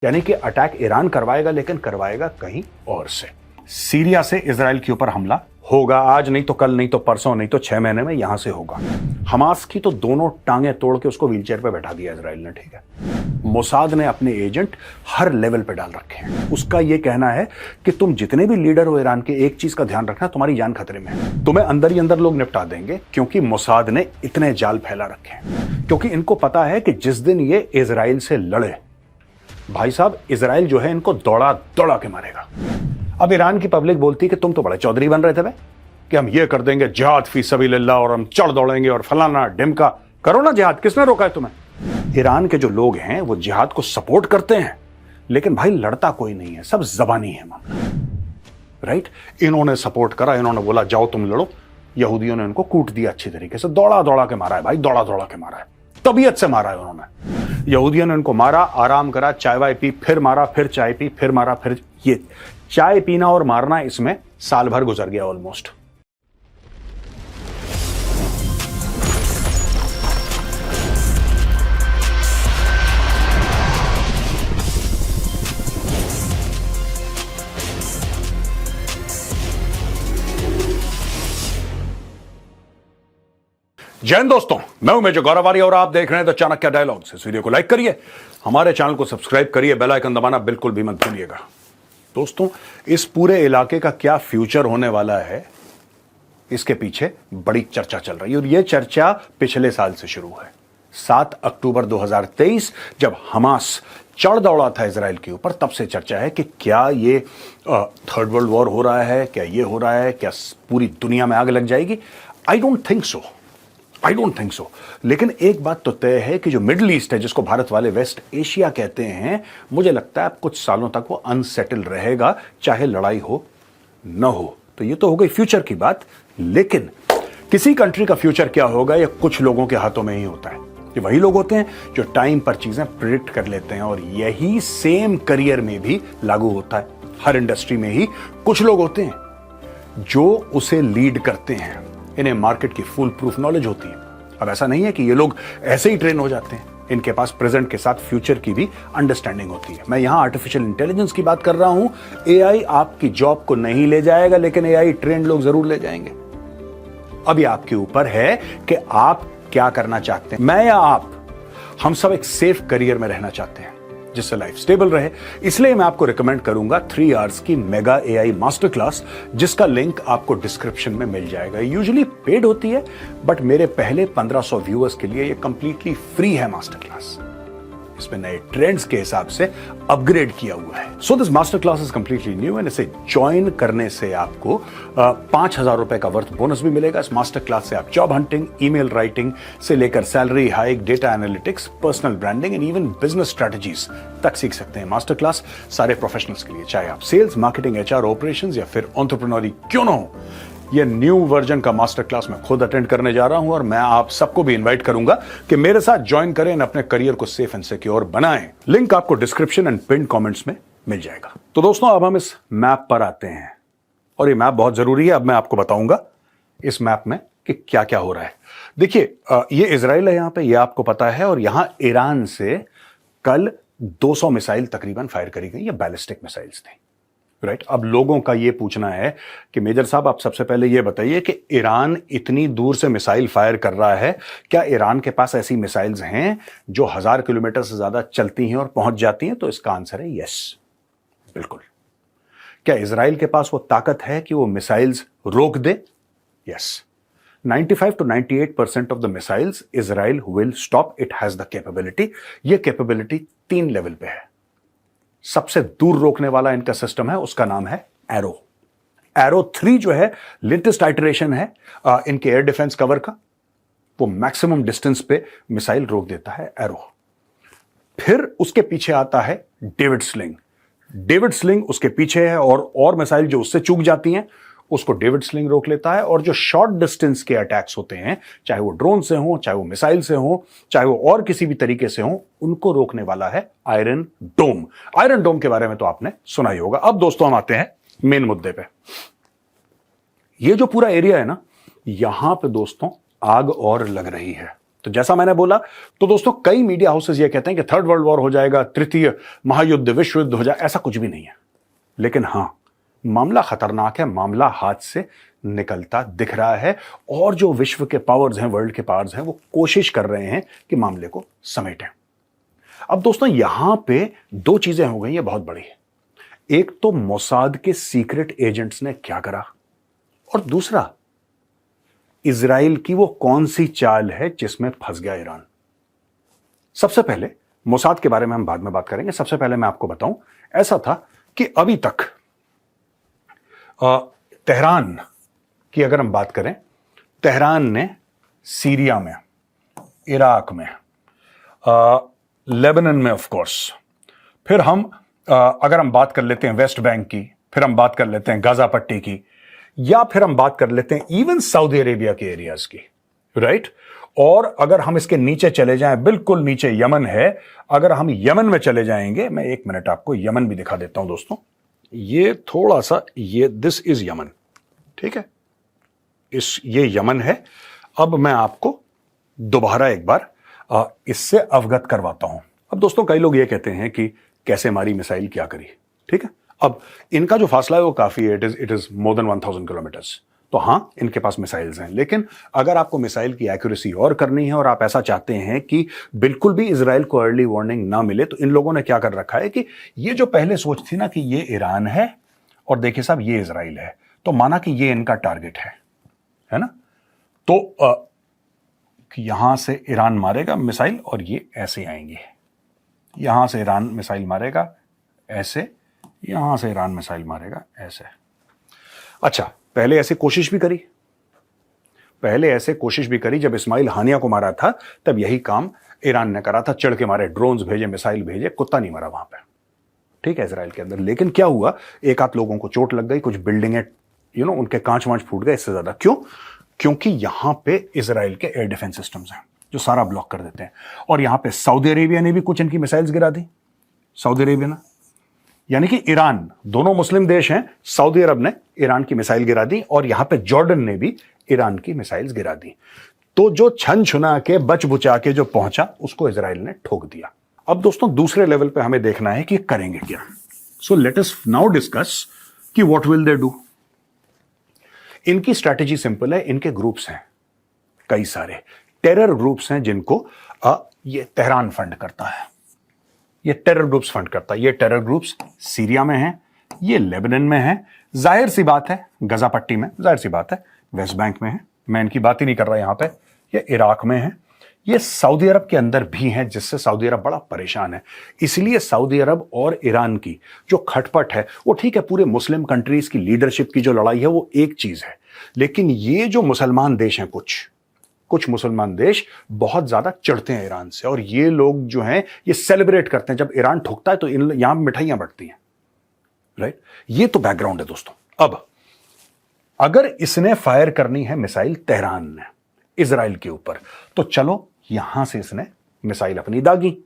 यानी कि attack Iran करवाएगा, लेकिन करवाएगा कहीं और से। सीरिया से इजराइल के ऊपर हमला होगा, आज नहीं तो कल, नहीं तो परसों, नहीं तो 6 महीने में यहां से होगा। हमास की तो दोनों टांगे तोड़ के उसको व्हीलचेयर पे बैठा दिया इजराइल ने, ठीक है। मोसाद ने अपने एजेंट हर लेवल पे डाल रखे हैं। उसका यह कहना है कि तुम जितने भी लीडर हो ईरान के, एक चीज का ध्यान रखना, तुम्हारी जान खतरे में है, तुम्हें अंदर ही अंदर लोग निपटा देंगे, क्योंकि मोसाद ने इतने जाल फैला रखे हैं। क्योंकि इनको पता है कि जिस दिन ये इजराइल से लड़े, भाई साहब, इजराइल जो है इनको दौड़ा दौड़ा के मारेगा। अब ईरान की पब्लिक बोलती है कि तुम तो बड़े चौधरी बन रहे थे भाई, कि हम ये कर देंगे जिहाद फी सबीलिल्लाह और हम चढ़ दौड़ेंगे और फलाना ढिमका। करो ना जिहाद, किसने रोका है तुम्हें? ईरान के जो लोग हैं वो जिहाद को सपोर्ट करते हैं, लेकिन भाई लड़ता कोई नहीं है, सब जबानी है मामला, राइट। इन्होंने सपोर्ट करा, इन्होंने बोला जाओ तुम लड़ो, यहूदियों ने इनको कूट दिया अच्छी तरीके से, दौड़ा दौड़ा के मारा है भाई, दौड़ा दौड़ा के मारा है, तबीयत से मारा है उन्होंने। यहूदियों ने इनको मारा, आराम करा, चाय वाय पी, फिर मारा, फिर चाय पी, फिर मारा, फिर ये चाय पीना और मारना, इसमें साल भर गुजर गया ऑलमोस्ट। जय हिंद दोस्तों, मैं हूं मेजर गौरव आर्य और आप देख रहे हैं द चाणक्य डायलॉग्स। इस वीडियो को लाइक करिए, हमारे चैनल को सब्सक्राइब करिए, बेल आइकन दबाना बिल्कुल भी मत भूलिएगा। दोस्तों, इस पूरे इलाके का क्या फ्यूचर होने वाला है, इसके पीछे बड़ी चर्चा चल रही है, और यह चर्चा पिछले साल से शुरू है। 7 अक्टूबर 2023 जब हमास चढ़ दौड़ा था इजराइल के ऊपर, तब से चर्चा है कि क्या ये थर्ड वर्ल्ड वॉर हो रहा है, क्या ये हो रहा है, क्या पूरी दुनिया में आग लग जाएगी। I don't think so. लेकिन एक बात तो तय है कि जो मिडिल ईस्ट है, जिसको भारत वाले वेस्ट एशिया कहते हैं, मुझे लगता है अब कुछ सालों तक वो अनसेटल रहेगा, चाहे लड़ाई हो न हो। तो ये तो हो गई फ्यूचर की बात, लेकिन किसी कंट्री का फ्यूचर क्या होगा, ये कुछ लोगों के हाथों में ही होता है। ये वही लोग होते हैं जो टाइम पर चीजें प्रिडिक्ट कर लेते हैं, और यही सेम करियर में भी लागू होता है। हर इंडस्ट्री में ही कुछ लोग होते हैं जो उसे लीड करते हैं, इन्हें मार्केट की फुल प्रूफ नॉलेज होती है। अब ऐसा नहीं है कि ये लोग ऐसे ही ट्रेन हो जाते हैं, इनके पास प्रेजेंट के साथ फ्यूचर की भी अंडरस्टैंडिंग होती है। मैं यहां आर्टिफिशियल इंटेलिजेंस की बात कर रहा हूं। एआई आपकी जॉब को नहीं ले जाएगा, लेकिन एआई ट्रेंड लोग जरूर ले जाएंगे। अब ये आपके ऊपर है कि आप क्या करना चाहते हैं। मैं या आप, हम सब एक सेफ करियर में रहना चाहते हैं जिससे लाइफ स्टेबल रहे। इसलिए मैं आपको रिकमेंड करूंगा 3 आवर्स की मेगा एआई मास्टर क्लास, जिसका लिंक आपको डिस्क्रिप्शन में मिल जाएगा। यूजुअली पेड होती है, बट मेरे पहले 1500 व्यूअर्स के लिए ये कंप्लीटली फ्री है मास्टर क्लास। इसमें नए ट्रेंड्स के हिसाब से अपग्रेड किया हुआ है। So this master class is completely new, and इसे ज्वाइन करने से आपको 5000 रुपए का वर्थ बोनस भी मिलेगा। इस मास्टर क्लास से आप जॉब हंटिंग, ईमेल राइटिंग से लेकर salary hike, data analytics, personal branding and even business strategies तक सीख सकते हैं। मास्टर क्लास सारे प्रोफेशनल्स के लिए, चाहे आप सेल्स, मार्केटिंग, एचआर, ऑपरेशंस या फिर एंटरप्रेन्योर क्यों ना हो। ये न्यू वर्जन का मास्टर क्लास मैं खुद अटेंड करने जा रहा हूं, और मैं आप सबको भी इनवाइट करूंगा कि मेरे साथ ज्वाइन करें और अपने करियर को सेफ एंड सिक्योर बनाएं। लिंक आपको डिस्क्रिप्शन एंड पिन कमेंट्स में मिल जाएगा। तो दोस्तों, अब हम इस मैप पर आते हैं, और ये मैप बहुत जरूरी है। अब मैं आपको बताऊंगा इस मैप में कि क्या क्या हो रहा है। देखिए, ये इजराइल है, यहां पे, ये आपको पता है, और यहां ईरान से कल 200 मिसाइल तकरीबन फायर करी गई। ये बैलिस्टिक मिसाइल्स थी, राइट। अब लोगों का ये पूछना है कि मेजर साहब, आप सबसे पहले ये बताइए कि ईरान इतनी दूर से मिसाइल फायर कर रहा है, क्या ईरान के पास ऐसी मिसाइल्स हैं जो 1000 किलोमीटर से ज्यादा चलती हैं और पहुंच जाती हैं? तो इसका आंसर है यस, बिल्कुल। क्या इजराइल के पास वो ताकत है कि वो मिसाइल्स रोक दे? Yes. 95 to 98% of the missiles Israel will stop. It has the capability. ये कैपेबिलिटी 3 लेवल पे है। सबसे दूर रोकने वाला इनका सिस्टम है, उसका नाम है एरो। एरो 3 जो है लेटेस्ट आइटरेशन है इनके एयर डिफेंस कवर का, वो मैक्सिमम डिस्टेंस पे मिसाइल रोक देता है एरो। फिर उसके पीछे आता है डेविड स्लिंग। डेविड स्लिंग उसके पीछे है, और मिसाइल जो उससे चूक जाती हैं उसको डेविड स्लिंग रोक लेता है। और जो शॉर्ट डिस्टेंस के अटैक्स होते हैं, चाहे वो ड्रोन से हो, चाहे वो मिसाइल से हो, चाहे वो और किसी भी तरीके से हो, उनको रोकने वाला है आयरन डोम। आयरन डोम के बारे में तो आपने सुना ही होगा। अब दोस्तों, हम आते हैं मेन मुद्दे पे। ये जो पूरा एरिया है ना, यहां पे दोस्तों आग और लग रही है। तो जैसा मैंने बोला, तो दोस्तों कई मीडिया हाउसेस ये कहते हैं कि थर्ड वर्ल्ड वॉर हो जाएगा, तृतीय महायुद्ध, विश्व युद्ध हो जाए, ऐसा कुछ भी नहीं है। लेकिन हां, मामला खतरनाक है, मामला हाथ से निकलता दिख रहा है, और जो विश्व के पावर्स हैं, वर्ल्ड के पावर्स हैं, वो कोशिश कर रहे हैं कि मामले को समेटें। अब दोस्तों यहां पे दो चीजें हो गई है बहुत बड़ी। एक तो मोसाद के सीक्रेट एजेंट्स ने क्या करा, और दूसरा इजराइल की वो कौन सी चाल है जिसमें फंस गया ईरान। सबसे पहले मोसाद के बारे में हम बाद में बात करेंगे। सबसे पहले मैं आपको बताऊं, ऐसा था कि अभी तक तेहरान की अगर हम बात करें, तेहरान ने सीरिया में, इराक में, लेबनान में ऑफ कोर्स, फिर हम अगर हम बात कर लेते हैं वेस्ट बैंक की, फिर हम बात कर लेते हैं गाजा पट्टी की, या फिर हम बात कर लेते हैं इवन सऊदी अरेबिया के एरियाज की, राइट। और अगर हम इसके नीचे चले जाएं, बिल्कुल नीचे यमन है, अगर हम यमन में चले जाएंगे, मैं एक मिनट आपको यमन भी दिखा देता हूं दोस्तों। ये थोड़ा सा, ये दिस इज यमन, ठीक है, ये यमन है। अब मैं आपको दोबारा एक बार इससे अवगत करवाता हूं। अब दोस्तों कई लोग ये कहते हैं कि कैसे मारी मिसाइल, क्या करी, ठीक है। अब इनका जो फासला है वो काफी है, it is more than 1000 kilometres. तो हां, इनके पास मिसाइल्स हैं, लेकिन अगर आपको मिसाइल की एक्यूरेसी और करनी है और आप ऐसा चाहते हैं कि बिल्कुल भी इजराइल को अर्ली वार्निंग ना मिले, तो इन लोगों ने क्या कर रखा है कि ये जो पहले सोच थी ना कि ये ईरान है और देखिए साहब ये इजराइल है, तो माना कि ये इनका टारगेट है ना। तो कि यहां से ईरान मारेगा मिसाइल और ये ऐसे आएंगे, यहां से ईरान मिसाइल मारेगा ऐसे, यहां से ईरान मिसाइल मारेगा ऐसे। अच्छा, पहले ऐसे कोशिश भी करी जब इस्माइल हानिया को मारा था, तब यही काम ईरान ने करा था, चढ़ के मारे, ड्रोन्स भेजे, मिसाइल भेजे, कुत्ता नहीं मरा वहां पे, ठीक है, इजराइल के अंदर। लेकिन क्या हुआ, एक आध लोगों को चोट लग गई, कुछ बिल्डिंगें उनके कांच वांच फूट गए, इससे ज्यादा क्यों? क्योंकि यहां पे इजराइल के एयर डिफेंस सिस्टम्स हैं जो सारा ब्लॉक कर देते हैं। और यहां पे सऊदी अरेबिया ने भी कुछ इनकी मिसाइल्स गिरा दी, सऊदी अरेबिया ने, यानी कि ईरान, दोनों मुस्लिम देश हैं, सऊदी अरब ने ईरान की मिसाइल गिरा दी, और यहां पे जॉर्डन ने भी ईरान की मिसाइल्स गिरा दी। तो जो छन छुना के बच बुचा के जो पहुंचा, उसको इजराइल ने ठोक दिया। अब दोस्तों दूसरे लेवल पे हमें देखना है कि करेंगे क्या। So let us now discuss कि व्हाट विल दे डू। इनकी स्ट्रैटेजी सिंपल है, इनके ग्रुप्स हैं कई सारे, टेरर ग्रुप्स हैं जिनको ये तेहरान फंड करता है, ये टेरर ग्रुप्स फंड करता है। ये टेरर ग्रुप्स सीरिया में हैं, ये लेबनान में हैं, जाहिर सी बात है गाजा पट्टी में, जाहिर सी बात है वेस्ट बैंक में है, मैं इनकी बात ही नहीं कर रहा यहां पे, ये इराक में है, ये सऊदी अरब के अंदर भी हैं, जिससे सऊदी अरब बड़ा परेशान है। इसलिए सऊदी अरब और ईरान की जो खटपट है वो ठीक है, पूरे मुस्लिम कंट्रीज की लीडरशिप की जो लड़ाई है वो एक चीज है, लेकिन ये जो मुसलमान देश हैं, कुछ मुसलमान देश बहुत ज्यादा चिढ़ते हैं ईरान से, और ये लोग जो हैं ये सेलिब्रेट करते हैं जब ईरान ठोकता है, तो यहां मिठाइयां बंटती हैं, राइट। ये तो बैकग्राउंड है दोस्तों। अब अगर इसने फायर करनी है मिसाइल तेहरान ने इजराइल के ऊपर, तो चलो यहां से इसने मिसाइल अपनी दागी,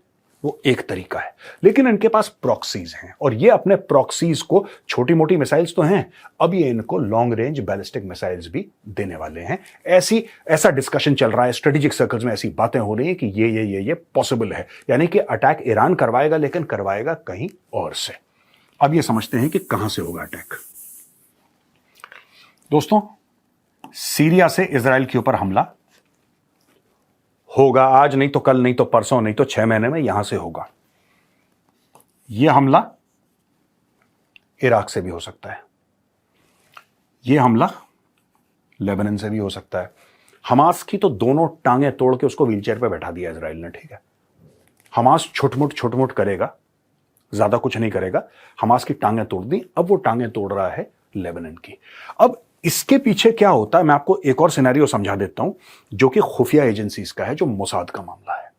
वो एक तरीका है। लेकिन इनके पास प्रॉक्सीज हैं, और ये अपने प्रॉक्सीज को, छोटी मोटी मिसाइल्स तो हैं, अब ये इनको लॉन्ग रेंज बैलिस्टिक मिसाइल्स भी देने वाले हैं। ऐसा डिस्कशन चल रहा है स्ट्रेटेजिक सर्कल्स में, ऐसी बातें हो रही हैं कि ये पॉसिबल है, यानी कि अटैक ईरान करवाएगा, लेकिन करवाएगा कहीं और से। अब ये समझते हैं कि कहां से होगा अटैक। दोस्तों सीरिया से इजराइल के ऊपर हमला होगा, आज नहीं तो कल, नहीं तो परसों, नहीं तो 6 महीने में यहां से होगा। यह हमला इराक से भी हो सकता है, यह हमला लेबनान से भी हो सकता है। हमास की तो दोनों टांगें तोड़ के उसको व्हीलचेयर पे बैठा दिया इजराइल ने, ठीक है। हमास छोट-मोट करेगा, ज्यादा कुछ नहीं करेगा, हमास की टांगें तोड़ दी, अब वो टांगें तोड़ रहा है लेबनान की। अब इसके पीछे क्या होता है, मैं आपको एक और सिनेरियो समझा देता हूं, जो कि खुफिया एजेंसीज का है, जो मोसाद का मामला है।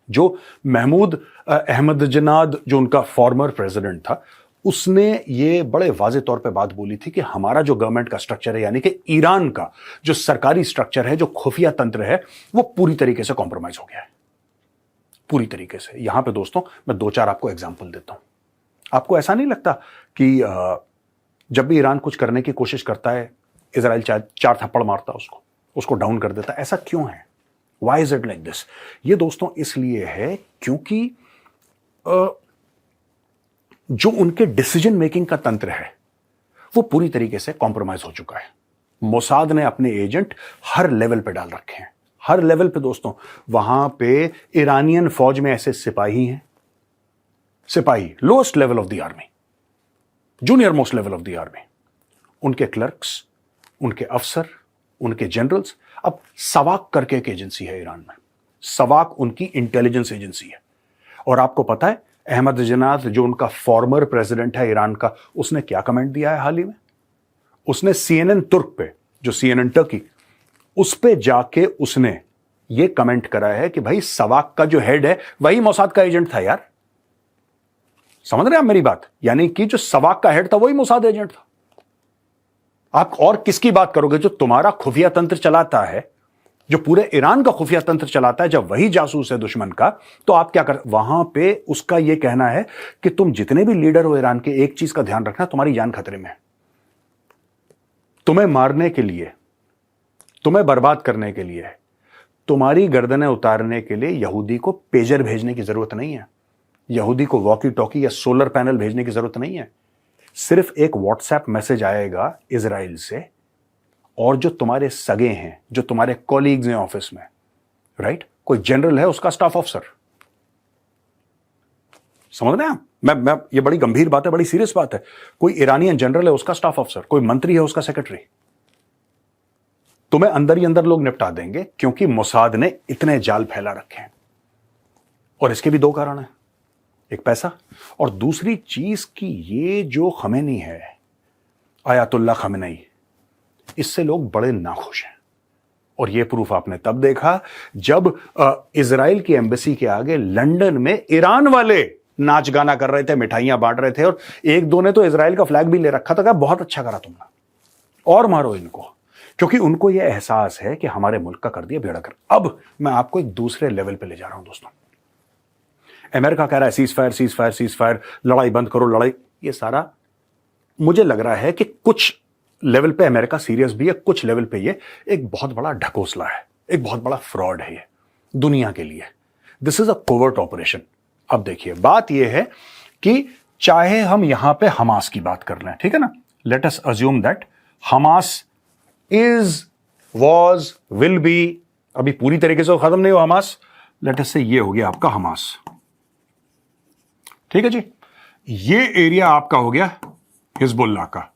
जो महमूद अहमदजनाद, जो उनका फॉर्मर प्रेसिडेंट था, उसने ये बड़े वाजे तौर पे बात बोली थी कि हमारा जो गवर्नमेंट का स्ट्रक्चर है, यानी कि ईरान का जो सरकारी स्ट्रक्चर है, जो खुफिया तंत्र है, वो पूरी तरीके से कॉम्प्रोमाइज हो गया है, पूरी तरीके से। यहां पे दोस्तों मैं 2-4 आपको एग्जाम्पल देता हूं। आपको ऐसा नहीं लगता कि जब भी ईरान कुछ करने की कोशिश करता है, इजराइल 4 थप्पड़ मारता उसको डाउन कर देता है? ऐसा क्यों है? Why is it like this? ये दोस्तों इसलिए है क्योंकि जो उनके डिसीजन मेकिंग का तंत्र है वो पूरी तरीके से कॉम्प्रोमाइज हो चुका है। मोसाद ने अपने एजेंट हर लेवल पे डाल रखे हैं, हर लेवल पे दोस्तों। वहां पे ईरानियन फौज में ऐसे सिपाही हैं, सिपाही lowest level of the army, junior most level of the army, उनके क्लर्क्स, उनके अफसर, उनके जनरल्स। अब सवाक करके एक एजेंसी है ईरान में, सवाक उनकी इंटेलिजेंस एजेंसी है। और आपको पता है अहमदीनेजाद जो उनका फॉर्मर प्रेसिडेंट है ईरान का, उसने क्या कमेंट दिया है हाल ही में? उसने CNN तुर्क पे, जो CNN टर्की, उस पे जाके उसने ये कमेंट करा है कि भाई सवाक का जो हेड है वही मोसाद का एजेंट था यार। समझ रहे हैं आप मेरी बात? यानी कि जो सवाक का हेड था वही मोसाद एजेंट था। आप और किसकी बात करोगे? जो तुम्हारा खुफिया तंत्र चलाता है, जो पूरे ईरान का खुफिया तंत्र चलाता है, जब वही जासूस है दुश्मन का, तो आप क्या कर? वहां पे उसका यह कहना है कि तुम जितने भी लीडर हो ईरान के, एक चीज का ध्यान रखना, तुम्हारी जान खतरे में है। तुम्हें मारने के लिए, तुम्हें बर्बाद करने के लिए, तुम्हारी गर्दनें उतारने के लिए यहूदी को पेजर भेजने की जरूरत नहीं है, यहूदी को वॉकी टॉकी या सोलर पैनल भेजने की जरूरत नहीं है। सिर्फ एक व्हाट्सएप मैसेज आएगा इजराइल से, और जो तुम्हारे सगे हैं, जो तुम्हारे कॉलीग्स हैं ऑफिस में, राइट, कोई जनरल है, उसका स्टाफ ऑफिसर, समझ रहे हैं आप? मैं ये बड़ी गंभीर बात है, बड़ी सीरियस बात है। कोई ईरानियन जनरल है, उसका स्टाफ ऑफिसर, कोई मंत्री है, उसका सेक्रेटरी। तुम्हें अंदर ही अंदर लोग निपटा देंगे, क्योंकि मोसाद ने इतने जाल फैला रखे हैं। और इसके भी दो कारण हैं, एक पैसा, और दूसरी चीज कि ये जो खमेनी है, आयतुल्लाह खमेनी, इससे लोग बड़े नाखुश हैं। और ये प्रूफ आपने तब देखा जब इजराइल की एम्बेसी के आगे लंदन में ईरान वाले नाच गाना कर रहे थे, मिठाइयां बांट रहे थे, और एक दो ने तो इजराइल का फ्लैग भी ले रखा था। कहा बहुत अच्छा करा तुमने, और मारो इनको, क्योंकि उनको यह एहसास है कि हमारे मुल्क का कर दिया बेड़ा कर। अब मैं आपको एक दूसरे लेवल पे ले जा रहा हूं दोस्तों। अमेरिका कह रहा है cease fire, cease fire, cease fire, लड़ाई बंद करो, लड़ाई। ये सारा मुझे लग रहा है कि कुछ लेवल पे अमेरिका सीरियस भी है, कुछ लेवल पे ये एक बहुत बड़ा ढकोसला है, एक बहुत बड़ा फ्रॉड है ये दुनिया के लिए। This is a covert operation. अब देखिए, बात यह है कि चाहे हम यहां पे हमास की बात कर रहे हैं, ठीक है ना, let us assume that Hamas is, was, will be, अभी पूरी तरीके से खत्म नहीं हुआ हमास, लेट अस से ये हो गया आपका हमास, ठीक है जी। ये एरिया आपका हो गया हिजबुल्लाह का,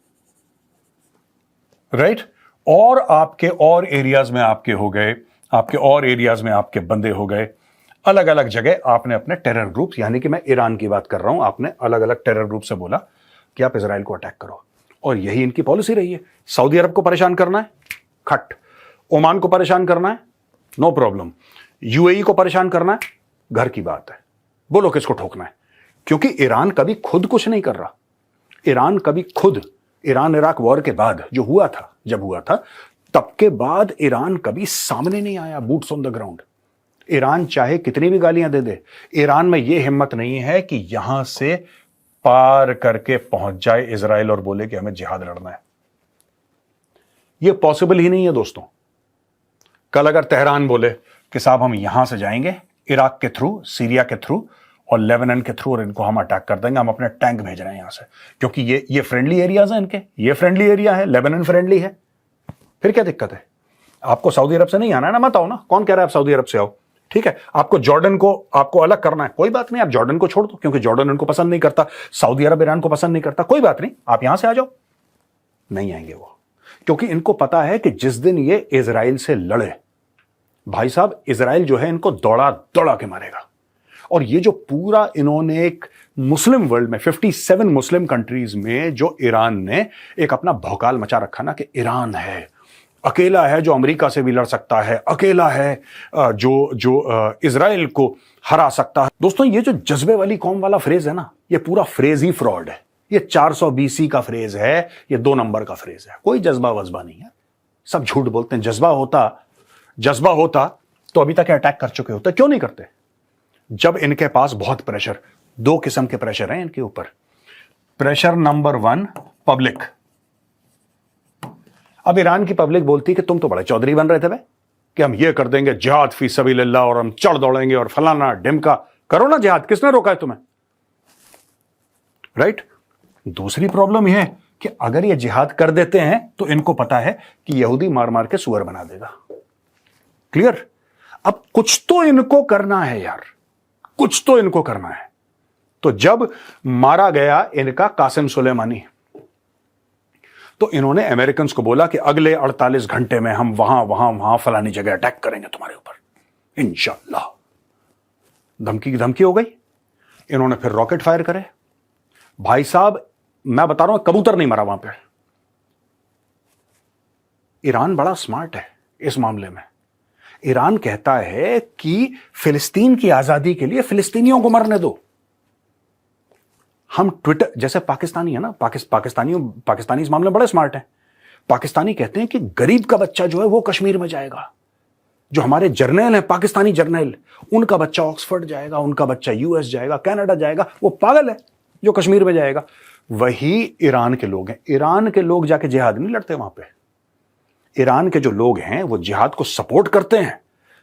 राइट, और आपके और एरियाज में आपके हो गए, आपके और एरियाज में आपके बंदे हो गए। अलग अलग जगह आपने अपने टेरर ग्रुप, यानी कि मैं ईरान की बात कर रहा हूं, आपने अलग अलग टेरर ग्रुप से बोला कि आप इजराइल को अटैक करो, और यही इनकी पॉलिसी रही है। सऊदी अरब को परेशान करना है, खट, ओमान को परेशान करना है, नो प्रॉब्लम, यूएई को परेशान करना है, घर की बात है, बोलो किसको ठोकना है। क्योंकि ईरान कभी खुद कुछ नहीं कर रहा। ईरान कभी खुद, ईरान इराक वॉर के बाद जो हुआ था, जब हुआ था, तब के बाद ईरान कभी सामने नहीं आया, boots on the ground. Iran चाहे कितनी भी गालियां दे दे, ईरान में यह हिम्मत नहीं है कि यहां से पार करके पहुंच जाए इजराइल और बोले कि हमें जिहाद लड़ना है। यह पॉसिबल ही नहीं है दोस्तों। कल अगर तेहरान बोले कि साहब हम यहां से जाएंगे इराक के थ्रू, सीरिया के थ्रू और लेबनान के थ्रू, और इनको हम अटैक कर देंगे, हम अपने टैंक भेज रहे हैं यहां से, क्योंकि ये फ्रेंडली एरियाज हैं इनके, ये फ्रेंडली एरिया है, लेबनान फ्रेंडली है, फिर क्या दिक्कत है? आपको सऊदी अरब से नहीं आना है ना, मत आओ ना। कौन कह रहा है आप सऊदी अरब से आओ? ठीक है, आपको जॉर्डन को आपको अलग करना है, कोई बात नहीं, आप जॉर्डन को छोड़ दो, क्योंकि जॉर्डन उनको पसंद नहीं करता, सऊदी अरब ईरान को पसंद नहीं करता, कोई बात नहीं, आप यहां से आ जाओ। नहीं आएंगे वो, क्योंकि इनको पता है कि जिस दिन ये इजराइल से लड़े, भाई साहब, इजराइल जो है इनको दौड़ा दौड़ा के मारेगा। और ये जो पूरा इन्होंने एक मुस्लिम वर्ल्ड में 57 मुस्लिम कंट्रीज में जो ईरान ने एक अपना भौकाल मचा रखा ना, कि ईरान है, अकेला है जो अमेरिका से भी लड़ सकता है, अकेला है जो इजराइल को हरा सकता है। दोस्तों, ये जो जज्बे वाली कौम वाला फ्रेज है ना, ये पूरा फ्रेज ही फ्रॉड है। ये 400 BC का फ्रेज है, ये 2 नंबर का फ्रेज है, कोई जज्बा वज्बा नहीं है, सब झूठ बोलते हैं। जज्बा होता तो अभी तक अटैक कर चुके होते, क्यों नहीं करते? जब इनके पास बहुत प्रेशर, 2 किस्म के प्रेशर हैं इनके ऊपर। Pressure number 1, public. अब ईरान की पब्लिक बोलती है कि तुम तो बड़े चौधरी बन रहे थे भाई, कि हम ये कर देंगे जिहाद फी सबीलिल्लाह और हम चढ़ दौड़ेंगे और फलाना ढिमका। करो ना जिहाद, किसने रोका है तुम्हें? राइट। दूसरी प्रॉब्लम यह है कि अगर ये जिहाद कर देते हैं तो इनको पता है कि यहूदी मार मार के सुअर बना देगा। क्लियर? अब कुछ तो इनको करना है यार, कुछ तो इनको करना है। तो जब मारा गया इनका कासिम सुलेमानी, तो इन्होंने अमेरिकन को बोला कि अगले 48 घंटे में हम वहां फलानी जगह अटैक करेंगे तुम्हारे ऊपर इंशाअल्लाह। धमकी की धमकी हो गई। इन्होंने फिर रॉकेट फायर करे। भाई साहब मैं बता रहा हूं, कबूतर नहीं मरा वहां पे। ईरान बड़ा स्मार्ट है इस मामले में। ईरान कहता है कि फिलिस्तीन की आजादी के लिए फिलिस्तीनियों को मरने दो। हम ट्विटर जैसे पाकिस्तानी है ना, पाकिस्तानी इस मामले में बड़े स्मार्ट हैं। पाकिस्तानी कहते हैं कि गरीब का बच्चा जो है वो कश्मीर में जाएगा। जो हमारे जर्नैल हैं, पाकिस्तानी जर्नैल, उनका बच्चा ऑक्सफोर्ड जाएगा, उनका बच्चा यूएस जाएगा, कनाडा जाएगा। वो पागल है जो कश्मीर में जाएगा। वही ईरान के लोग हैं। ईरान के लोग जाके जिहाद नहीं लड़ते वहां पे। ईरान के जो लोग हैं वो जिहाद को सपोर्ट करते हैं,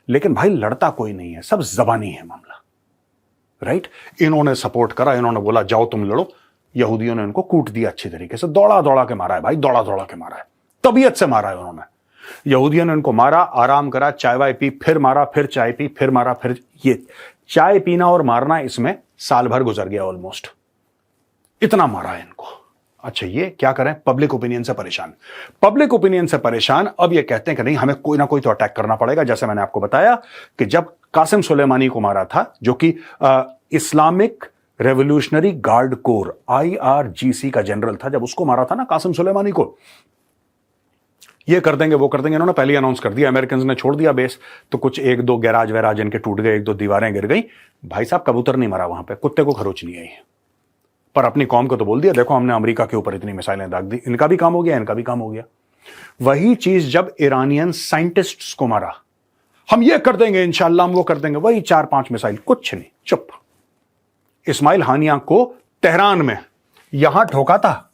लेकिन भाई लड़ता कोई नहीं है, सब जबानी है मामला। राइट। इन्होंने सपोर्ट करा, इन्होंने बोला जाओ तुम लड़ो। यहूदियों ने इनको कूट दिया अच्छी तरीके से, दौड़ा दौड़ा के मारा है भाई, दौड़ा दौड़ा के मारा है, तबीयत से मारा है उन्होंने। यहूदियों ने इनको मारा, आराम करा, चाय वाय पी, फिर मारा, फिर चाय पी, फिर मारा, फिर ये चाय पीना और मारना, इसमें साल भर गुजर गया ऑलमोस्ट। इतना मारा है इनको। अच्छा ये क्या करें? पब्लिक ओपिनियन से परेशान। पब्लिक ओपिनियन से परेशान। अब ये कहते हैं कि नहीं, हमें कोई ना कोई तो अटैक करना पड़ेगा। जैसे मैंने आपको बताया कि जब कासिम सुलेमानी को मारा था, जो कि Islamic revolutionary guard core IRGC का जनरल था, जब उसको मारा था ना कासिम सुलेमानी को, ये कर देंगे वो कर देंगे, इन्होंने पहले अनाउंस कर दिया। अमेरिकन ने छोड़ दिया बेस, तो कुछ एक दो गैराज वैराज इनके टूट गए, एक दो दीवारें गिर गई। भाई साहब कबूतर नहीं मरा वहां पे, कुत्ते को खरोच नहीं आई। पर अपनी कौम को तो बोल दिया, देखो हमने अमेरिका के ऊपर इतनी मिसाइलें दाग दी, इनका भी काम हो गया, इनका भी काम हो गया। वही चीज जब ईरानियन साइंटिस्ट्स को मारा, हम ये कर देंगे इंशाअल्लाह, हम वो कर देंगे, वही 4-5 मिसाइल, कुछ नहीं, चुप। इस्माइल हानिया को तेहरान में यहां ठोका था,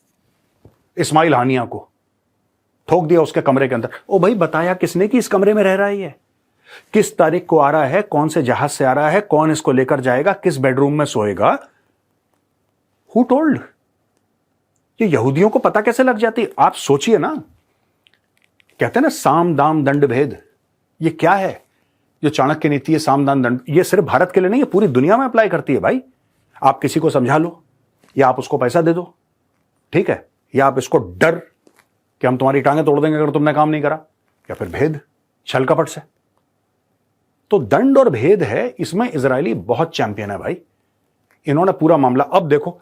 इस्माइल हानिया को ठोक दिया उसके कमरे के अंदर। ओ भाई बताया किसने कि इस कमरे में रह रहा है ये? किस तारीख को आ रहा है, कौन से जहाज से आ रहा है, कौन इसको लेकर जाएगा, किस बेडरूम में सोएगा? Who told? ये यहूदियों को पता कैसे लग जाती? आप सोचिए ना, कहते हैं ना साम दाम दंड भेद, ये क्या है जो चाणक्य नीति है? साम दाम दंड, ये सिर्फ भारत के लिए नहीं है, पूरी दुनिया में अप्लाई करती है भाई। आप किसी को समझा लो, या आप उसको पैसा दे दो, ठीक है, या आप इसको डर कि हम तुम्हारी टांगें तोड़ देंगे अगर तुमने काम नहीं करा, या फिर भेद, छल कपट से। तो दंड और भेद है, इसमें इजरायली बहुत चैंपियन है भाई। इन्होंने पूरा मामला, अब देखो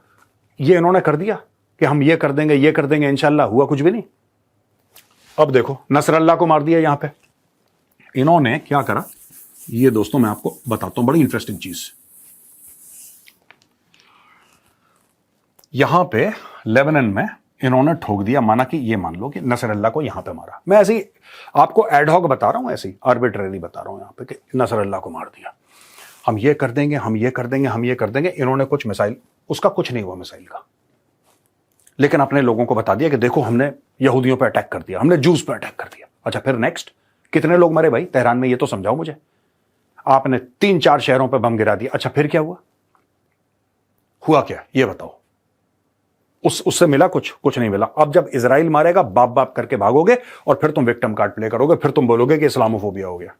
ये इन्होंने कर दिया कि हम ये कर देंगे इंशाल्लाह, हुआ कुछ भी नहीं। अब देखो नसरल्लाह को मार दिया यहां पे। इन्होंने क्या करा, ये दोस्तों मैं आपको बताता हूं, बड़ी इंटरेस्टिंग चीज। यहां पे लेबनान में इन्होंने ठोक दिया, माना कि ये मान लो कि नसरल्लाह को यहां पे मारा। मैं ऐसे ही आपको एडहॉक बता रहा हूं, ऐसे ही आर्बिट्रेरी बता रहा हूं यहां पे कि नसरल्लाह को मार दिया, हम ये कर देंगे, हम ये कर देंगे, हम ये कर देंगे। इन्होंने कुछ मिसाइल, उसका कुछ नहीं हुआ मिसाइल का, लेकिन अपने लोगों को बता दिया कि देखो हमने यहूदियों पे अटैक कर दिया, हमने जूस पे अटैक कर दिया। अच्छा फिर नेक्स्ट कितने लोग मरे भाई तेहरान में, ये तो समझाओ मुझे। आपने 3-4 शहरों पे बम गिरा दिया। अच्छा फिर क्या हुआ? हुआ क्या ये बताओ? उससे मिला कुछ नहीं मिला। अब जब इजराइल मारेगा बाप बाप करके भागोगे और फिर तुम विक्टिम कार्ड प्ले करोगे, फिर तुम बोलोगे कि इस्लामोफोबिया हो गया।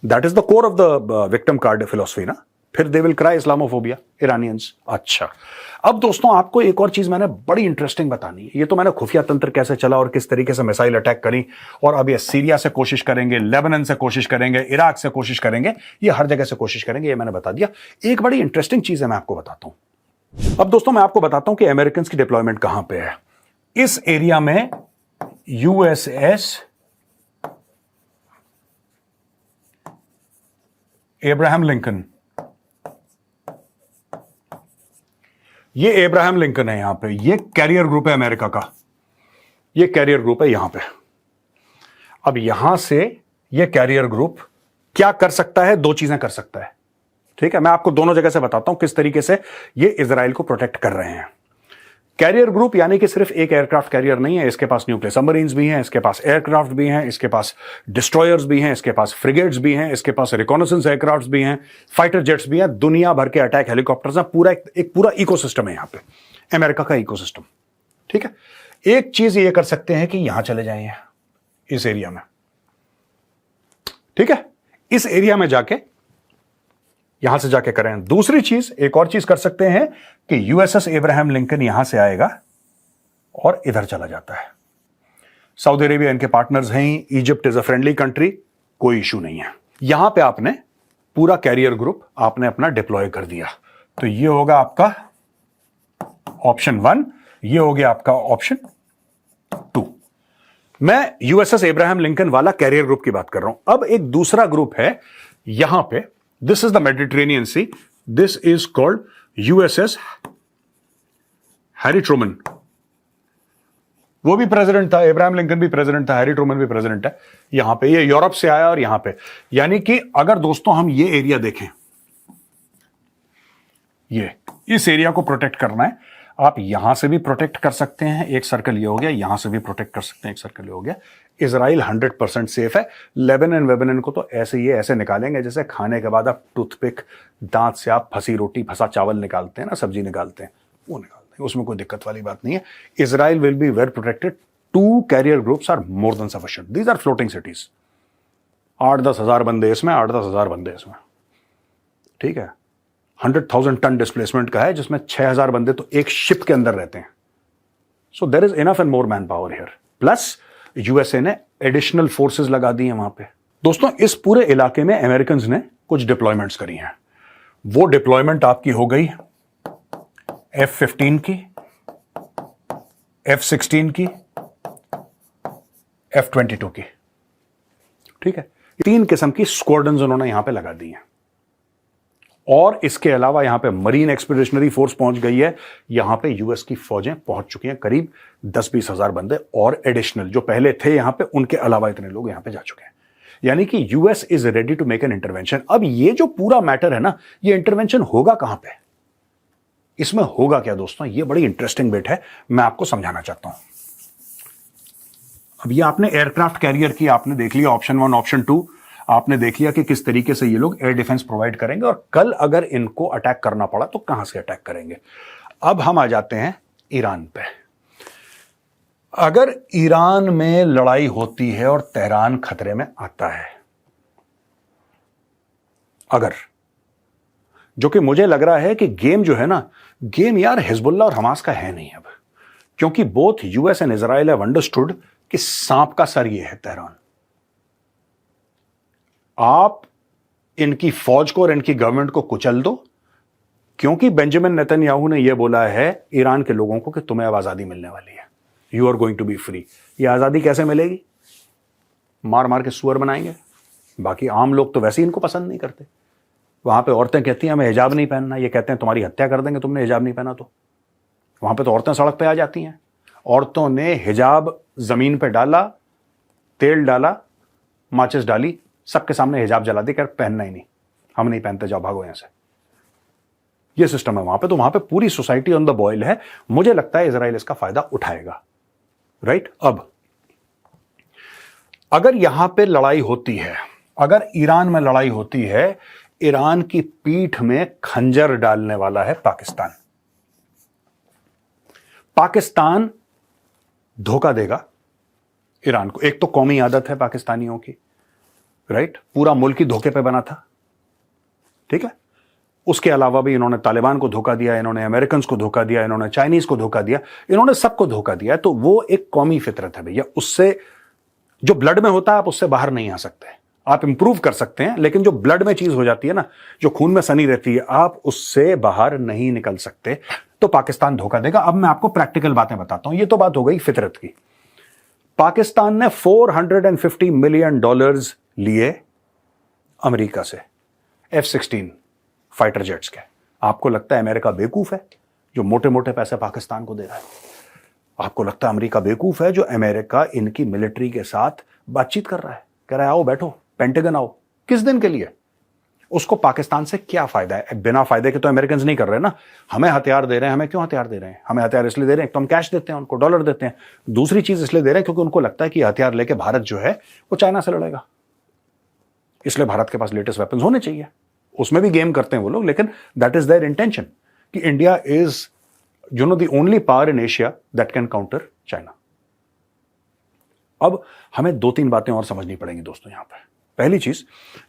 That is the core of the victim card philosophy ना। फिर they will cry Islamophobia Iranians. अच्छा अब दोस्तों आपको एक और चीज मैंने बड़ी इंटरेस्टिंग बतानी है। ये तो मैंने खुफिया तंत्र कैसे चला और किस तरीके से मिसाइल अटैक करी, और अब ये सीरिया से कोशिश करेंगे, लेबनान से कोशिश करेंगे, इराक से कोशिश करेंगे, ये हर जगह से कोशिश करेंगे, ये मैंने बता दिया। एक बड़ी इंटरेस्टिंग चीज है, मैं आपको बताता हूं। अब दोस्तों मैं आपको बताता हूं कि अमेरिकन की डिप्लॉयमेंट कहां पे है। इस एरिया में USS एब्राहम लिंकन, ये एब्राहम लिंकन है यहां पे, ये कैरियर ग्रुप है अमेरिका का, ये कैरियर ग्रुप है यहां पे। अब यहां से ये कैरियर ग्रुप क्या कर सकता है? 2 चीजें कर सकता है, ठीक है। मैं आपको दोनों जगह से बताता हूं किस तरीके से ये इजराइल को प्रोटेक्ट कर रहे हैं। कैरियर ग्रुप यानी कि सिर्फ एक एयरक्राफ्ट कैरियर नहीं है, इसके पास न्यूक्लियर सबमरीन्स भी हैं, इसके पास एयरक्राफ्ट भी हैं, इसके पास डिस्ट्रॉयर्स भी हैं, इसके पास फ्रिगेट्स भी हैं, इसके पास रिकॉनेसेंस एयरक्राफ्ट भी हैं, फाइटर जेट्स भी हैं, दुनिया भर के अटैक हेलीकॉप्टर्स हैं, पूरा एक पूरा इकोसिस्टम है यहां पे, अमेरिका का इकोसिस्टम। ठीक है, एक चीज ये कर सकते हैं कि यहां चले जाइए इस एरिया में, ठीक है, इस एरिया में जाके यहां से जाके करें। दूसरी चीज, एक और चीज कर सकते हैं कि यूएसएस एब्राहम लिंकन यहां से आएगा और इधर चला जाता है। सऊदी अरेबिया इनके पार्टनर्स हैं, Egypt is a friendly country, कोई इशू नहीं है। यहां पे आपने पूरा कैरियर ग्रुप आपने अपना डिप्लॉय कर दिया, तो ये होगा आपका ऑप्शन 1, ये हो गया आपका ऑप्शन 2। मैं यूएसएस एब्राहम लिंकन वाला कैरियर ग्रुप की बात कर रहा हूं। अब एक दूसरा ग्रुप है यहां पे, this is the Mediterranean Sea, this is called USS Harry Truman. वो भी प्रेसिडेंट था, एब्राहम लिंकन भी प्रेसिडेंट था, हैरी ट्रूमन भी प्रेसिडेंट है। यहां पे ये यूरोप से आया और यहां पे, यानी कि अगर दोस्तों हम ये एरिया देखें, ये इस एरिया को प्रोटेक्ट करना है, आप यहां से भी प्रोटेक्ट कर सकते हैं, एक सर्कल ये हो गया, यहां से भी प्रोटेक्ट कर सकते हैं, एक सर्कल ये हो गया। इजराइल 100% सेफ है। लेबनान को तो ऐसे निकालेंगे जैसे खाने के बाद आप टूथपिक, दांत से आप फंसी रोटी, फंसा चावल निकालते हैं ना, सब्जी निकालते हैं, वो निकालते हैं, उसमें कोई दिक्कत वाली बात नहीं है। Israel will be well protected. 2 carrier groups are more than sufficient. These are floating cities. 8-10 हजार बंदे इसमें, 8-10 हजार बंदे इसमें, ठीक है। 100,000 टन डिस्प्लेसमेंट का है, जिसमें 6,000 बंदे तो एक शिप के अंदर रहते हैं। So there is enough and more man power here. Plus USA ने एडिशनल फोर्सेस लगा दी हैं वहां पे। दोस्तों, इस पूरे इलाके में अमेरिकन्स ने कुछ डिप्लॉयमेंट्स करी हैं। वो डिप्लॉयमेंट आपकी हो गई F-15 की, F-16 की, F-22 की, ठीक है। 3 किस्म की स्क्वाड्रन्स उन्होंने यहां पे लगा दी हैं। और इसके अलावा यहां पे मरीन एक्सपीडिशनरी फोर्स पहुंच गई है। यहां पे यूएस की फौजें पहुंच चुकी हैं, करीब 10-20 हजार बंदे और एडिशनल जो पहले थे यहां पे, उनके अलावा इतने लोग यहां पे जा चुके हैं। यानी कि US is ready to make an intervention. अब ये जो पूरा मैटर है ना, ये इंटरवेंशन होगा कहां पे, इसमें होगा क्या दोस्तों, ये बड़ी इंटरेस्टिंग बिट है, मैं आपको समझाना चाहता हूं। अब ये आपने एयरक्राफ्ट कैरियर की आपने देख लिया, ऑप्शन 1, ऑप्शन 2 आपने देख लिया कि किस तरीके से ये लोग एयर डिफेंस प्रोवाइड करेंगे, और कल अगर इनको अटैक करना पड़ा तो कहां से अटैक करेंगे। अब हम आ जाते हैं ईरान पे। अगर ईरान में लड़ाई होती है और तेहरान खतरे में आता है, अगर, जो कि मुझे लग रहा है कि गेम जो है ना, गेम यार हिजबुल्लाह और हमास का है नहीं अब, क्योंकि both US and Israel have understood कि सांप का सर ये है तेहरान। आप इनकी फौज को और इनकी गवर्नमेंट को कुचल दो, क्योंकि बेंजामिन नेतन्याहू ने यह बोला है ईरान के लोगों को कि तुम्हें अब आजादी मिलने वाली है, you are going to be free. ये आजादी कैसे मिलेगी, मार मार के सुअर बनाएंगे। बाकी आम लोग तो वैसे ही इनको पसंद नहीं करते। वहां पे औरतें कहती हैं हमें हिजाब नहीं पहनना, ये कहते हैं तुम्हारी हत्या कर देंगे तुमने हिजाब नहीं पहना तो। वहां पे तो औरतें सड़क पे आ जाती हैं। औरतों ने हिजाब जमीन पे डाला, तेल डाला, माचिस डाली, सबके सामने हिजाब जला दी, कर पहनना ही नहीं, हम नहीं पहनते, जाओ भागो यहां से। ये सिस्टम है वहां पे। तो वहां पे पूरी सोसाइटी ऑन द बॉयल है। मुझे लगता है इजराइल इसका फायदा उठाएगा, राइट। अब अगर यहां पे लड़ाई होती है, अगर ईरान में लड़ाई होती है, ईरान की पीठ में खंजर डालने वाला है पाकिस्तान। पाकिस्तान धोखा देगा ईरान को। एक तो कौमी आदत है पाकिस्तानियों की, राइट, पूरा मुल्क ही धोखे पे बना था, ठीक है। उसके अलावा भी इन्होंने तालिबान को धोखा दिया, इन्होंने अमेरिकन को धोखा दिया, इन्होंने चाइनीज को धोखा दिया, इन्होंने सबको धोखा दिया। तो वो एक कौमी फितरत है भैया, उससे जो ब्लड में होता है आप उससे बाहर नहीं आ सकते। आप इंप्रूव कर सकते हैं, लेकिन जो ब्लड में चीज हो जाती है ना, जो खून में सनी रहती है, आप उससे बाहर नहीं निकल सकते। तो पाकिस्तान धोखा देगा। अब मैं आपको प्रैक्टिकल बातें बताता हूं। ये तो बात हो गई फितरत की। पाकिस्तान ने $450 मिलियन लिए अमेरिका से F-16 फाइटर जेट्स के। आपको लगता है अमेरिका बेवकूफ है जो मोटे मोटे पैसे पाकिस्तान को दे रहा है? आपको लगता है अमेरिका बेवकूफ है जो अमेरिका इनकी मिलिट्री के साथ बातचीत कर रहा है, कह रहा है आओ बैठो, पेंटागन आओ। किस दिन के लिए? उसको पाकिस्तान से क्या फायदा है? बिना फायदे के तो अमेरिकन नहीं कर रहे ना। हमें हथियार दे रहे हैं, हमें क्यों हथियार दे रहे हैं? हमें हथियार इसलिए दे रहे हैं तो हम कैश देते हैं उनको, डॉलर देते हैं। दूसरी चीज इसलिए दे रहे हैं क्योंकि उनको लगता है कि हथियार लेके भारत जो है वो चाइना से लड़ेगा, इसलिए भारत के पास लेटेस्ट वेपन्स होने चाहिए। उसमें भी गेम करते हैं वो लोग, लेकिन दैट इज देयर इंटेंशन कि India is the only power in Asia that can counter China. अब हमें 2-3 बातें और समझनी पड़ेंगी दोस्तों यहां पर। पहली चीज,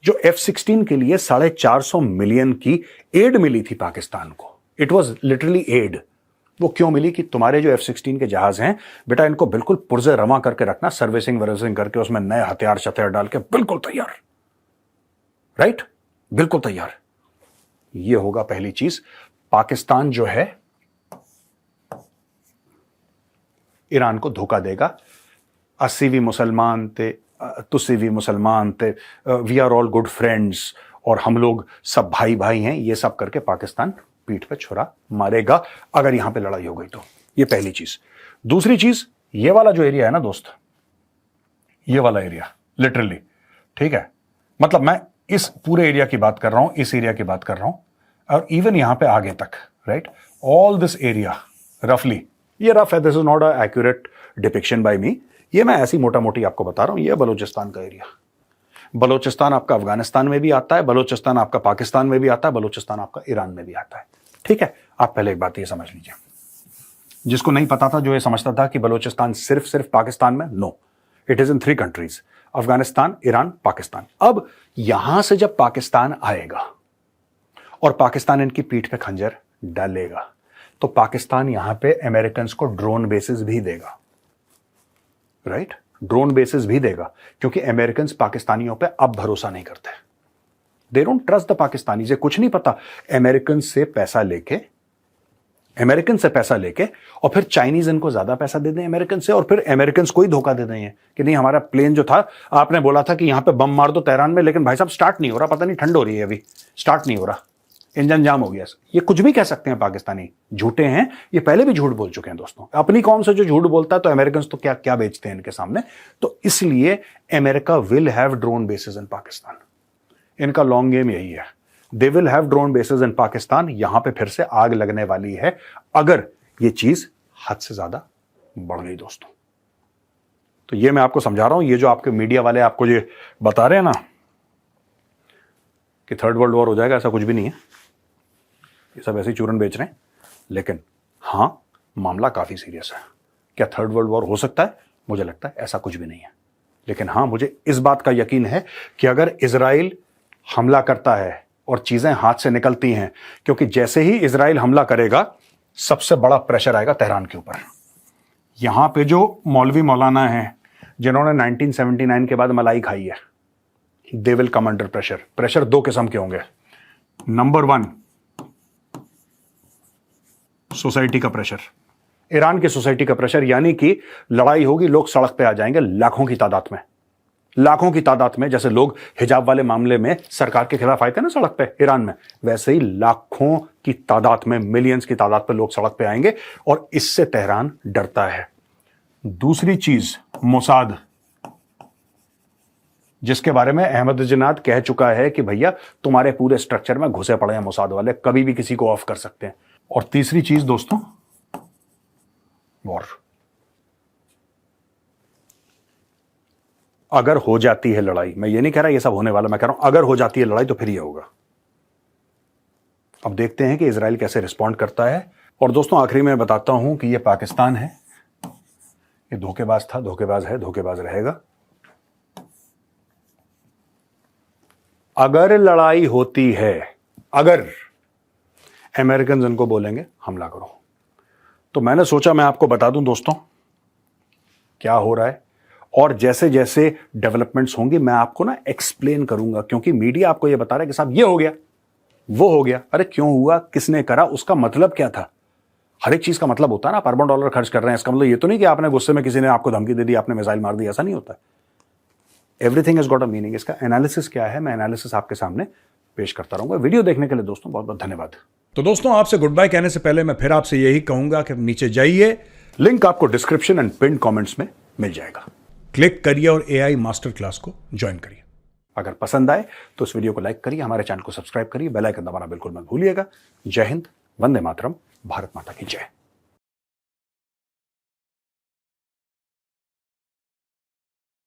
जो F-16 के लिए 450 मिलियन की एड मिली थी पाकिस्तान को, इट वॉज लिटरली एड। वो क्यों मिली? कि तुम्हारे जो F-16 के जहाज हैं बेटा, इनको बिल्कुल पुर्जे रमा करके रखना, सर्विसिंग वर्विसिंग करके उसमें नए हथियार शथियार डाल के बिल्कुल तैयार, राइट, बिल्कुल तैयार। ये होगा पहली चीज। पाकिस्तान जो है ईरान को धोखा देगा। 80 भी मुसलमान थे, तुसी भी मुसलमान थे, we are all good friends, और हम लोग सब भाई भाई हैं, ये सब करके पाकिस्तान पीठ पे छुरा मारेगा अगर यहां पे लड़ाई हो गई तो। ये पहली चीज। दूसरी चीज, ये वाला जो एरिया है ना दोस्त, ये वाला एरिया लिटरली, ठीक है, मतलब मैं इस पूरे एरिया की बात कर रहा हूं, इस एरिया की बात कर रहा हूं, और इवन यहां पे आगे तक, राइट, ऑल दिस एरिया रफली, ये रफ है, this is not a accurate depiction by me, ये मैं ऐसी मोटा मोटी आपको बता रहा हूं। ये बलूचिस्तान का एरिया, बलूचिस्तान आपका अफगानिस्तान में भी आता है, बलूचिस्तान आपका पाकिस्तान में भी आता है, बलूचिस्तान आपका ईरान में भी आता है, ठीक है। आप पहले एक बात ये समझ लीजिए, जिसको नहीं पता था, जो ये समझता था कि बलूचिस्तान सिर्फ पाकिस्तान में, no, it is in 3 countries, Afghanistan, Iran, Pakistan. अब यहां से जब पाकिस्तान आएगा और पाकिस्तान इनकी पीठ पे खंजर डालेगा, तो पाकिस्तान यहां पे अमेरिकन को ड्रोन बेसिस भी देगा, राइट, ड्रोन बेसिस भी देगा, क्योंकि अमेरिकन पाकिस्तानियों पे अब भरोसा नहीं करते। They don't trust the Pakistani. से कुछ नहीं पता, अमेरिकन से पैसा लेके और फिर चाइनीज इनको ज्यादा पैसा दे दें अमेरिकन से, और फिर अमेरिकन को ही धोखा दे दें कि नहीं, हमारा प्लेन जो था, आपने बोला था कि यहां पे बम मार दो तेहरान में, लेकिन भाई साहब स्टार्ट नहीं हो रहा, पता नहीं ठंड हो रही है, अभी स्टार्ट नहीं हो रहा, इंजन जाम हो गया। ये कुछ भी कह सकते हैं पाकिस्तानी, झूठे हैं, ये पहले भी झूठ बोल चुके हैं दोस्तों। अपनी कौम से जो झूठ बोलता है तो अमेरिकन तो क्या क्या बेचते हैं इनके सामने। तो इसलिए America will have drone bases in Pakistan. इनका लॉन्ग गेम यही है, they will have drone bases in Pakistan. यहां पे फिर से आग लगने वाली है अगर ये चीज हद से ज्यादा बढ़ गई दोस्तों। तो ये मैं आपको समझा रहा हूं, ये जो आपके मीडिया वाले आपको ये बता रहे हैं ना कि 3rd वर्ल्ड वॉर हो जाएगा, ऐसा कुछ भी नहीं है, ये सब ऐसे ही चूरन बेच रहे हैं। लेकिन हां, मामला काफी सीरियस है। क्या 3rd वर्ल्ड वॉर हो सकता है? मुझे लगता है ऐसा कुछ भी नहीं है। लेकिन हां, मुझे इस बात का यकीन है कि अगर इजराइल हमला करता है और चीजें हाथ से निकलती हैं, क्योंकि जैसे ही इजराइल हमला करेगा सबसे बड़ा प्रेशर आएगा तेहरान के ऊपर। यहां पे जो मौलवी मौलाना हैं जिन्होंने 1979 के बाद मलाई खाई है, they will come under pressure. Pressure 2 किस्म के होंगे। नंबर 1, सोसाइटी का प्रेशर, ईरान की सोसाइटी का प्रेशर, यानी कि लड़ाई होगी, लोग सड़क पे आ जाएंगे लाखों की तादाद में, जैसे लोग हिजाब वाले मामले में सरकार के खिलाफ आए थे ना सड़क पे ईरान में, वैसे ही लाखों की तादाद में, मिलियंस की तादाद पे लोग सड़क पे आएंगे, और इससे तेहरान डरता है। दूसरी चीज, मोसाद, जिसके बारे में अहमदीनेजाद कह चुका है कि भैया तुम्हारे पूरे स्ट्रक्चर में घुसे पड़े हैं मोसाद वाले, कभी भी किसी को ऑफ कर सकते हैं। और तीसरी चीज दोस्तों, वॉर। अगर हो जाती है लड़ाई, मैं ये नहीं कह रहा ये सब होने वाला, मैं कह रहा हूं अगर हो जाती है लड़ाई तो फिर ये होगा। अब देखते हैं कि इजराइल कैसे रिस्पॉन्ड करता है। और दोस्तों आखिरी में बताता हूं कि ये पाकिस्तान है, ये धोखेबाज था, धोखेबाज है, धोखेबाज रहेगा। अगर लड़ाई होती है, अगर अमेरिकन इनको बोलेंगे हमला करो, तो मैंने सोचा मैं आपको बता दूं दोस्तों क्या हो रहा है, और जैसे जैसे डेवलपमेंट्स होंगी मैं आपको ना एक्सप्लेन करूंगा, क्योंकि मीडिया आपको ये बता रहा है कि साहब ये हो गया, वो हो गया। अरे क्यों हुआ, किसने करा, उसका मतलब क्या था? हर एक चीज का मतलब होता है ना। आप अरबों डॉलर खर्च कर रहे हैं, इसका मतलब ये तो नहीं कि आपने गुस्से में किसी ने आपको धमकी दे दी, आपने मिसाइल मार दी, ऐसा नहीं होता। Everything has got a meaning. इसका एनालिसिस क्या है, मैं एनालिसिस आपके सामने पेश करता रहूंगा। वीडियो देखने के लिए दोस्तों बहुत बहुत धन्यवाद। तो दोस्तों आपसे गुड बाय कहने से पहले मैं फिर आपसे यही कहूंगा कि नीचे जाइए, लिंक आपको डिस्क्रिप्शन एंड पिन कमेंट्स में मिल जाएगा, क्लिक करिए और AI मास्टर क्लास को ज्वाइन करिए। अगर पसंद आए तो इस वीडियो को लाइक करिए, हमारे चैनल को सब्सक्राइब करिए, बेल आइकन दबाना बिल्कुल मत भूलिएगा। जय हिंद, वंदे मातरम, भारत माता की जय।